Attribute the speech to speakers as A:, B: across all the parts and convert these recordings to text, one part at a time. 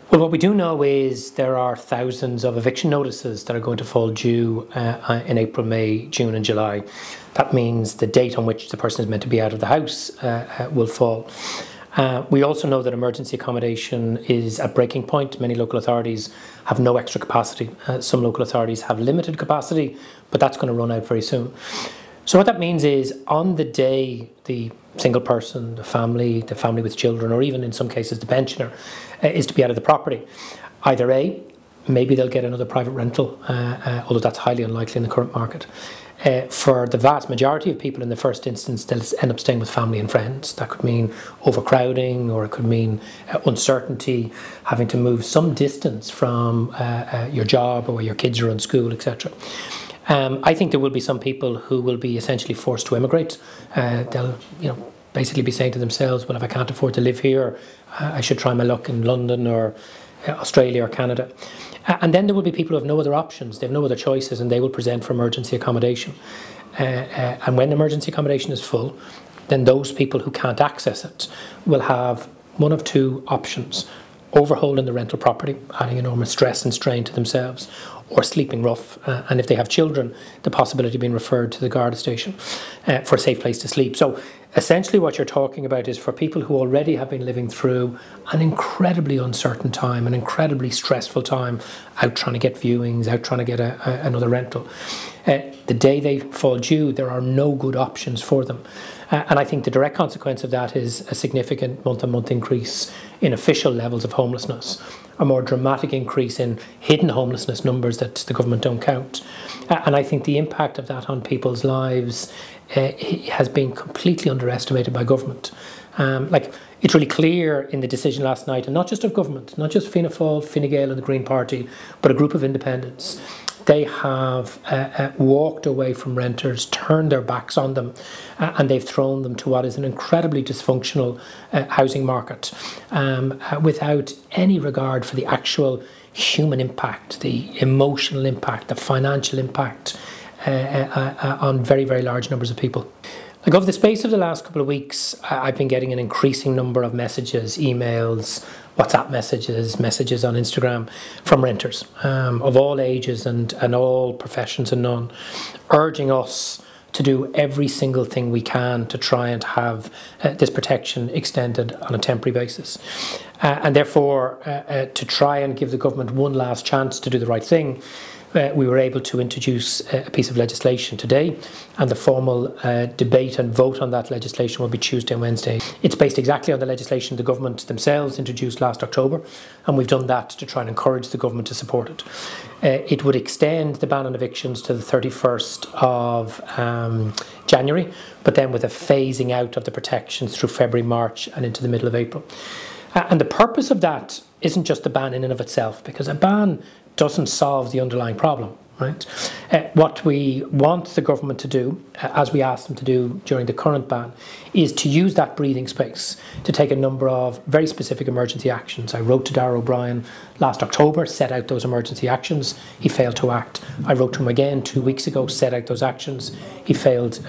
A: Well, what we do know is there are thousands of eviction notices that are going to fall due in April, May, June and July. That means the date on which the person is meant to be out of the house will fall. We also know that emergency accommodation is at breaking point. Many local authorities have no extra capacity. Some local authorities have limited capacity, but that's going to run out very soon. So what that means is on the day the single person, the family with children, or even in some cases the pensioner, is to be out of the property, either A, maybe they'll get another private rental, although that's highly unlikely in the current market. For the vast majority of people in the first instance, they'll end up staying with family and friends. That could mean overcrowding, or it could mean uncertainty, having to move some distance from your job or where your kids are in school, etc. I think there will be some people who will be essentially forced to emigrate. They'll, basically be saying to themselves, well, if I can't afford to live here, I should try my luck in London or Australia or Canada. And then there will be people who have no other options, they have no other choices, and they will present for emergency accommodation. And when emergency accommodation is full, then those people who can't access it will have one of two options: overholding the rental property, adding enormous stress and strain to themselves, or sleeping rough, and if they have children, the possibility of being referred to the Garda station for a safe place to sleep. So essentially what you're talking about is for people who already have been living through an incredibly uncertain time, an incredibly stressful time, out trying to get viewings, out trying to get another rental. The day they fall due, there are no good options for them. And I think the direct consequence of that is a significant month-on-month increase in official levels of homelessness, a more dramatic increase in hidden homelessness numbers that the government don't count. And I think the impact of that on people's lives has been completely underestimated by government. It's really clear in the decision last night, and not just of government, not just Fianna Fáil, Fine Gael and the Green Party, but a group of independents. They have walked away from renters, turned their backs on them, and they've thrown them to what is an incredibly dysfunctional housing market without any regard for the actual human impact, the emotional impact, the financial impact on very, very large numbers of people. Like, over the space of the last couple of weeks, I've been getting an increasing number of messages, emails, WhatsApp messages on Instagram from renters of all ages and all professions and none, urging us to do every single thing we can to try and have this protection extended on a temporary basis. And therefore, to try and give the government one last chance to do the right thing, we were able to introduce a piece of legislation today, and the formal debate and vote on that legislation will be Tuesday and Wednesday. It's based exactly on the legislation the government themselves introduced last October, and we've done that to try and encourage the government to support it. It would extend the ban on evictions to the 31st of January, but then with a phasing out of the protections through February, March and into the middle of April. And the purpose of that isn't just the ban in and of itself, because a ban doesn't solve the underlying problem, right? What we want the government to do, as we asked them to do during the current ban, is to use that breathing space to take a number of very specific emergency actions. I wrote to Eoin Ó Broin last October, set out those emergency actions. He failed to act. I wrote to him again 2 weeks ago, set out those actions. He failed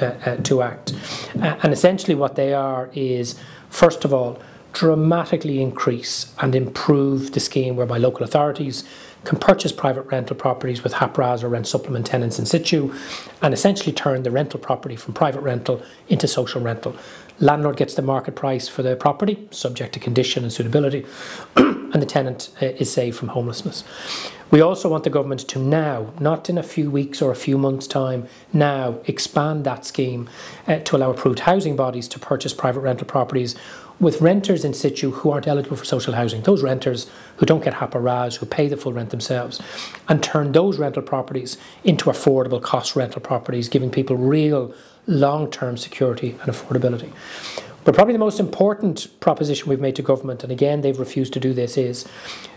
A: to act. And essentially what they are is, first of all, dramatically increase and improve the scheme whereby local authorities can purchase private rental properties with HAPRAs or rent supplement tenants in situ, and essentially turn the rental property from private rental into social rental. Landlord gets the market price for the property, subject to condition and suitability, and the tenant is saved from homelessness. We also want the government to now, not in a few weeks or a few months' time, now expand that scheme to allow approved housing bodies to purchase private rental properties with renters in situ who aren't eligible for social housing, those renters who don't get HAPRAs, who pay the full rent themselves, and turn those rental properties into affordable cost rental properties, giving people real long-term security and affordability. But probably the most important proposition we've made to government, and again they've refused to do this, is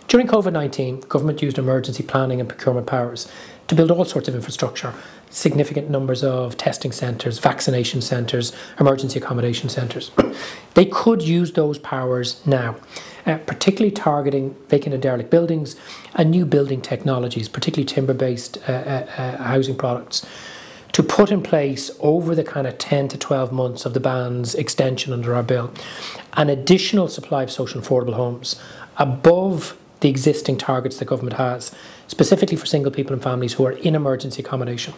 A: during COVID-19, government used emergency planning and procurement powers to build all sorts of infrastructure, significant numbers of testing centres, vaccination centres, emergency accommodation centres. They could use those powers now, particularly targeting vacant and derelict buildings and new building technologies, particularly timber-based housing products, to put in place over the kind of 10 to 12 months of the ban's extension under our bill an additional supply of social and affordable homes above the existing targets the government has, specifically for single people and families who are in emergency accommodation.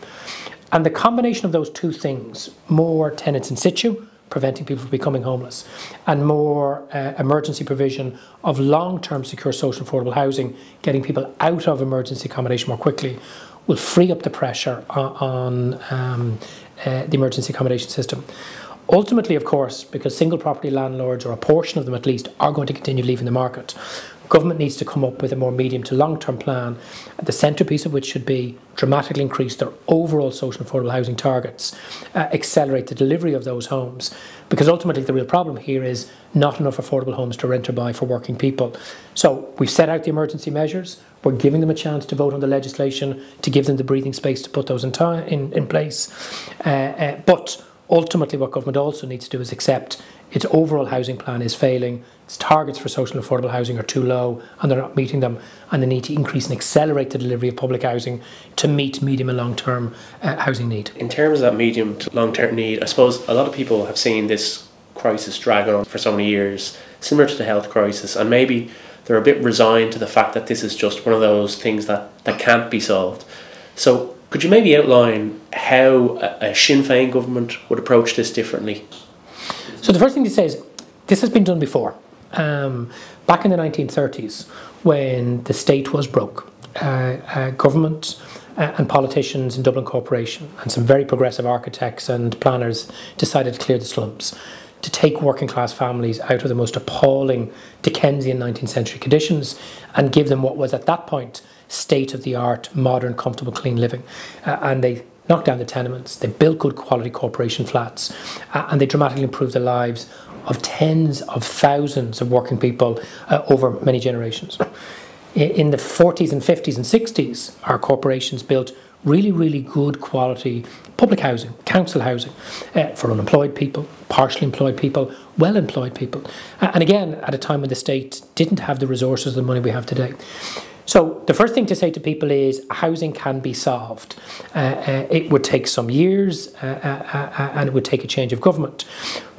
A: And the combination of those two things, more tenants in situ, preventing people from becoming homeless, and more emergency provision of long-term secure social affordable housing, getting people out of emergency accommodation more quickly, will free up the pressure on the emergency accommodation system. Ultimately, of course, because single property landlords, or a portion of them at least, are going to continue leaving the market, government needs to come up with a more medium to long-term plan, the centrepiece of which should be dramatically increase their overall social and affordable housing targets, accelerate the delivery of those homes, because ultimately the real problem here is not enough affordable homes to rent or buy for working people. So we've set out the emergency measures, we're giving them a chance to vote on the legislation to give them the breathing space to put those in place. But ultimately what government also needs to do is accept its overall housing plan is failing, its targets for social and affordable housing are too low and they're not meeting them, and they need to increase and accelerate the delivery of public housing to meet medium and long-term housing need.
B: In terms of that medium to long-term need, I suppose a lot of people have seen this crisis drag on for so many years, similar to the health crisis, and maybe they're a bit resigned to the fact that this is just one of those things that can't be solved. So could you maybe outline how a Sinn Féin government would approach this differently?
A: So the first thing to say is this has been done before. Back in the 1930s, when the state was broke, government and politicians in Dublin Corporation and some very progressive architects and planners decided to clear the slums, to take working class families out of the most appalling Dickensian 19th century conditions and give them what was at that point state-of-the-art, modern, comfortable, clean living. And they knocked down the tenements, they built good quality corporation flats, and they dramatically improved the lives of tens of thousands of working people over many generations. In the 40s and 50s and 60s, our corporations built really, really good quality public housing, council housing, for unemployed people, partially employed people, well-employed people. And again, at a time when the state didn't have the resources and the money we have today. So the first thing to say to people is housing can be solved. It would take some years and it would take a change of government.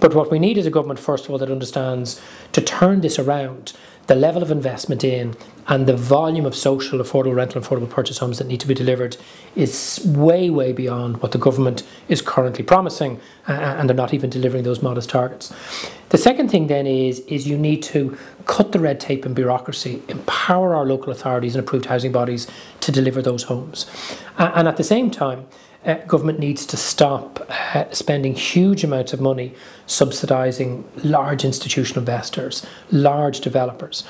A: But what we need is a government, first of all, that understands to turn this around, the level of investment in and the volume of social, affordable rental and affordable purchase homes that need to be delivered is way, way beyond what the government is currently promising, and they're not even delivering those modest targets. The second thing then is you need to cut the red tape and bureaucracy, empower our local authorities and approved housing bodies to deliver those homes. And at the same time, government needs to stop spending huge amounts of money subsidising large institutional investors, large developers.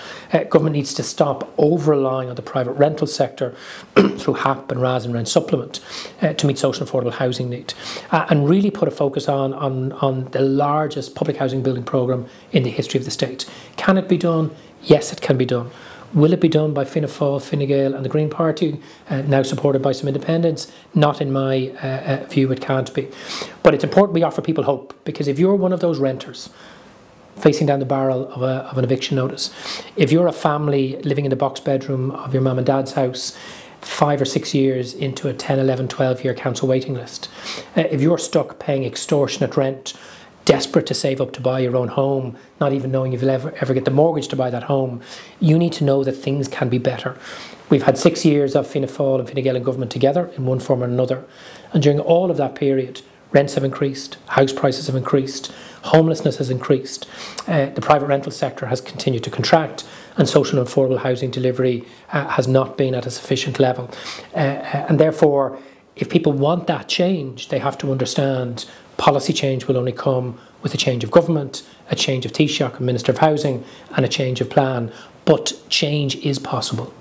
A: Government needs to stop over-relying on the private rental sector through HAP and RAS and rent supplement to meet social and affordable housing need, and really put a focus on the largest public housing building programme in the history of the state. Can it be done? Yes, it can be done. Will it be done by Fianna Fáil, Fine Gael and the Green Party, now supported by some independents? Not in my view, it can't be. But it's important we offer people hope, because if you're one of those renters facing down the barrel of an eviction notice, if you're a family living in the box bedroom of your mum and dad's house 5 or 6 years into a 10, 11, 12-year council waiting list, if you're stuck paying extortionate rent, desperate to save up to buy your own home, not even knowing if you'll ever get the mortgage to buy that home, you need to know that things can be better. We've had 6 years of Fianna Fáil and Fine Gael and government together in one form or another, and during all of that period, rents have increased, house prices have increased, homelessness has increased, the private rental sector has continued to contract, and social and affordable housing delivery has not been at a sufficient level. And therefore, if people want that change, they have to understand policy change will only come with a change of government, a change of Taoiseach and Minister of Housing, and a change of plan. But change is possible.